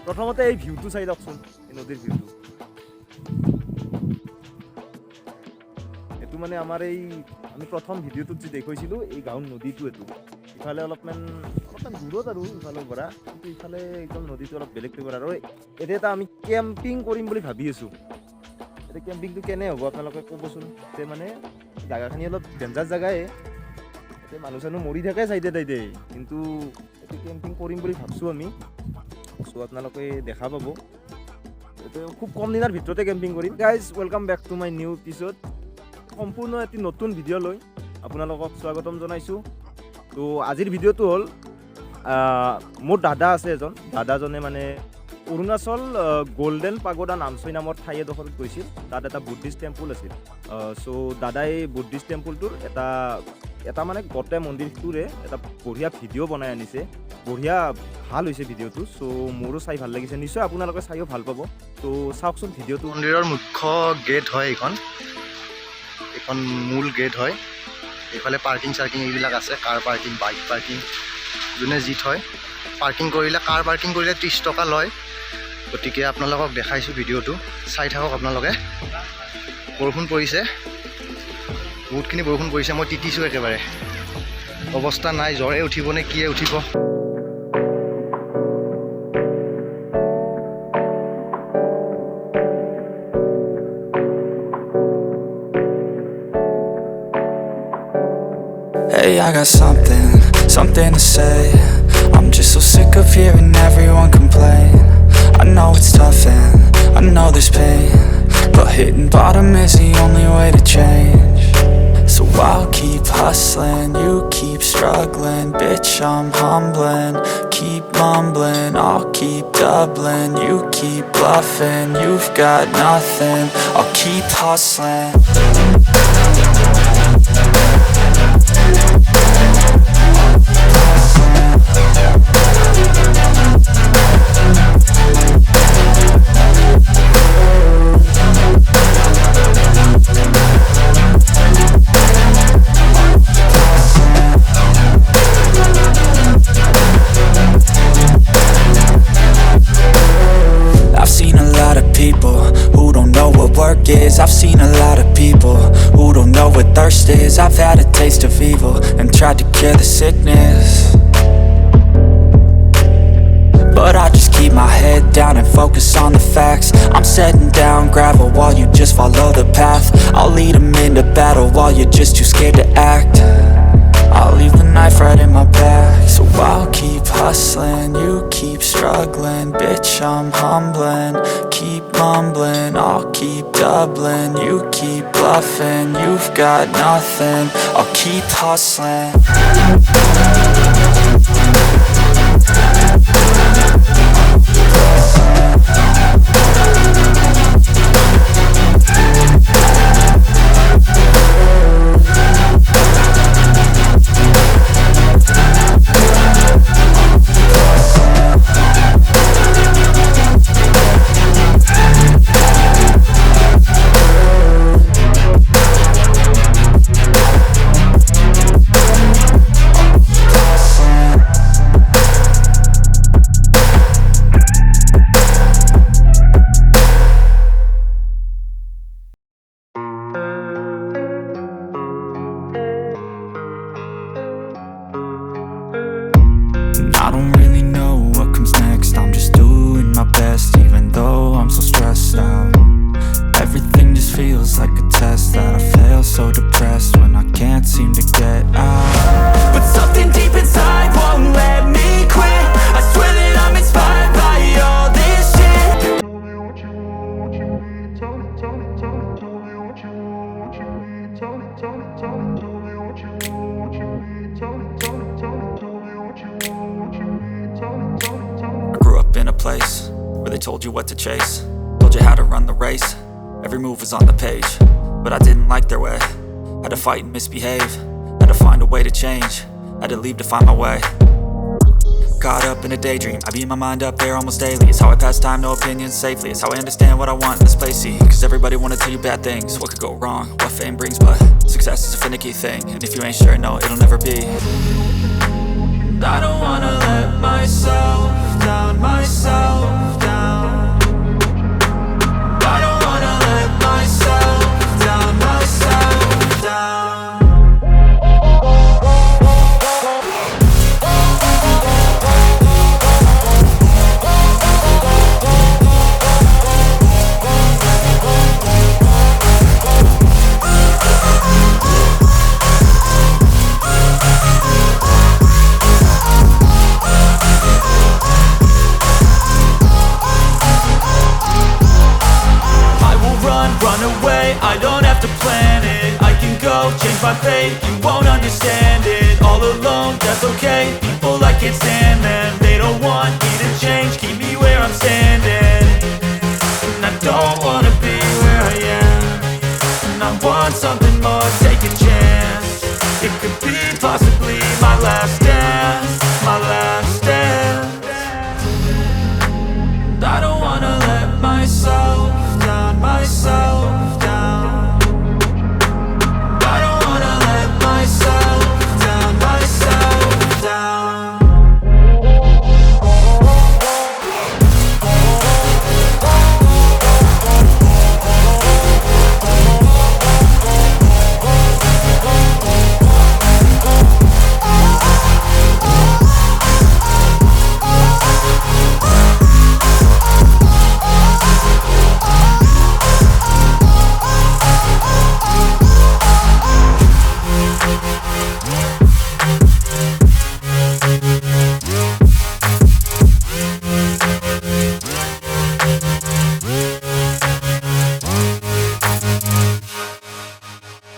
প্ৰথমতে এই ভিউটো চাই লওকচোন, এই নদীৰ ভিউটো। এইটো মানে আমাৰ এই আমি প্ৰথম ভিডিঅ'টোত যে দেখুৱাইছিলোঁ এই গাঁৱৰ নদীটো এইটো। ইফালে অলপমান দূৰত আৰু ইফালৰ পৰা, কিন্তু ইফালে একদম নদীটো অলপ বেলেগ টাইপৰ। আৰু এতিয়া এটা আমি কেম্পিং কৰিম বুলি ভাবি আছোঁ। এতিয়া কেম্পিংটো কেনে হ'ব আপোনালোকে ক'বচোন। এতিয়া মানে জেগাখিনি অলপ ডেঞ্জাৰ জেগাই, এতিয়া মানুহ চানুহ মৰি থাকে চাইডে টাইডে, কিন্তু এতিয়া কেম্পিং কৰিম বুলি ভাবছোঁ আমি। চ' আপোনালোকে দেখা পাব। এতিয়া খুব কম দিনৰ ভিতৰতে camping Karim. Guys welcome back to my new episode. সম্পূৰ্ণ এটি নতুন ভিডিঅ' লৈ আপোনালোকক স্বাগতম জনাইছোঁ। তো আজিৰ ভিডিঅ'টো হ'ল মোৰ দাদা আছে এজন, দাদাজনে মানে অৰুণাচল গল্ডেন পাগোডা নামচাই নামৰ ঠাই এডোখৰত গৈছিল। তাত এটা বুদ্ধিষ্ট টেম্পল আছিল। চ' দাদাই বুদ্ধিষ্ট টেম্পলটোৰ এটা মানে গোটেই মন্দিৰটোৰে এটা বঢ়িয়া ভিডিঅ' বনাই আনিছে। বঢ়িয়া ভাল হৈছে ভিডিঅ'টো। চ' মোৰো চাই ভাল লাগিছে, নিশ্চয় আপোনালোকে চাইও ভাল পাব। ত' চাওকচোন ভিডিঅ'টো। মন্দিৰৰ মুখ্য গেট হয় এইখন মূল গেট হয়। এইফালে পাৰ্কিং চাৰ্কিং এইবিলাক আছে, কাৰ পাৰ্কিং, বাইক পাৰ্কিং, যোনে যি থয়। পাৰ্কিং কৰিলে, কাৰ পাৰ্কিং কৰিলে 30 টকা লয়। গতিকে আপোনালোকক দেখাইছোঁ ভিডিঅ'টো, চাই থাকক আপোনালোকে। বৰষুণ পৰিছে, বহুতখিনি বৰষুণ পৰিছে। মই তিতিছোঁ একেবাৰে, অৱস্থা নাই। জ্বৰে উঠিব নে কিয়ে উঠিব। Hey, I got something to say. I'm just so sick of hearing everyone complain. I know it's tough and I know there's pain, but hitting bottom is the only way to change. So I'll keep hustling, you keep struggling. Bitch, I'm humbling, keep mumbling. I'll keep doubling, you keep bluffing. You've got nothing, I'll keep hustling. I've seen a lot of people who don't know what work is. I've seen a lot of people who don't know what thirst is. I've had a taste of evil and tried to cure the sickness, but I just keep my head down and focus on the facts. I'm setting down gravel while you just follow the path. I'll lead them into battle while you're just too scared to act. I'll leave the knife right in my back. So I'll keep hustling, you keep struggling. Bitch, I'm humbling, keep mumbling. I'll keep doubling, you keep bluffing. You've got nothing, I'll keep hustling. I don't really know what comes next. I'm just doing my best, even though I'm so stressed out. Everything just feels like a test that I fail, so depressed when I can't seem to get out. But something deep inside won't let me quit. I swear that I'm inspired by all this shit. Tell me what you need. Tell me what you need. Tell me what you need. Tell me what you need. I grew up in a place where they told you what to chase, told you how to run the race. Every move was on the page, but I didn't like their way. Had to fight and misbehave, had to find a way to change, had to leave to find my way. Caught up in a daydream, I beat my mind up there almost daily. It's how I pass time, no opinions safely. It's how I understand what I want in this place, see. Cause everybody wanna tell you bad things, what could go wrong, what fame brings. But success is a finicky thing, and if you ain't sure, no, it'll never be. I don't wanna let myself down, my fate, you won't understand it. All alone, that's okay. People I can't stand them, they don't want me to change, keep me where I'm standing. And I don't wanna be where I am, and I want something more, take a chance. It could be possibly my last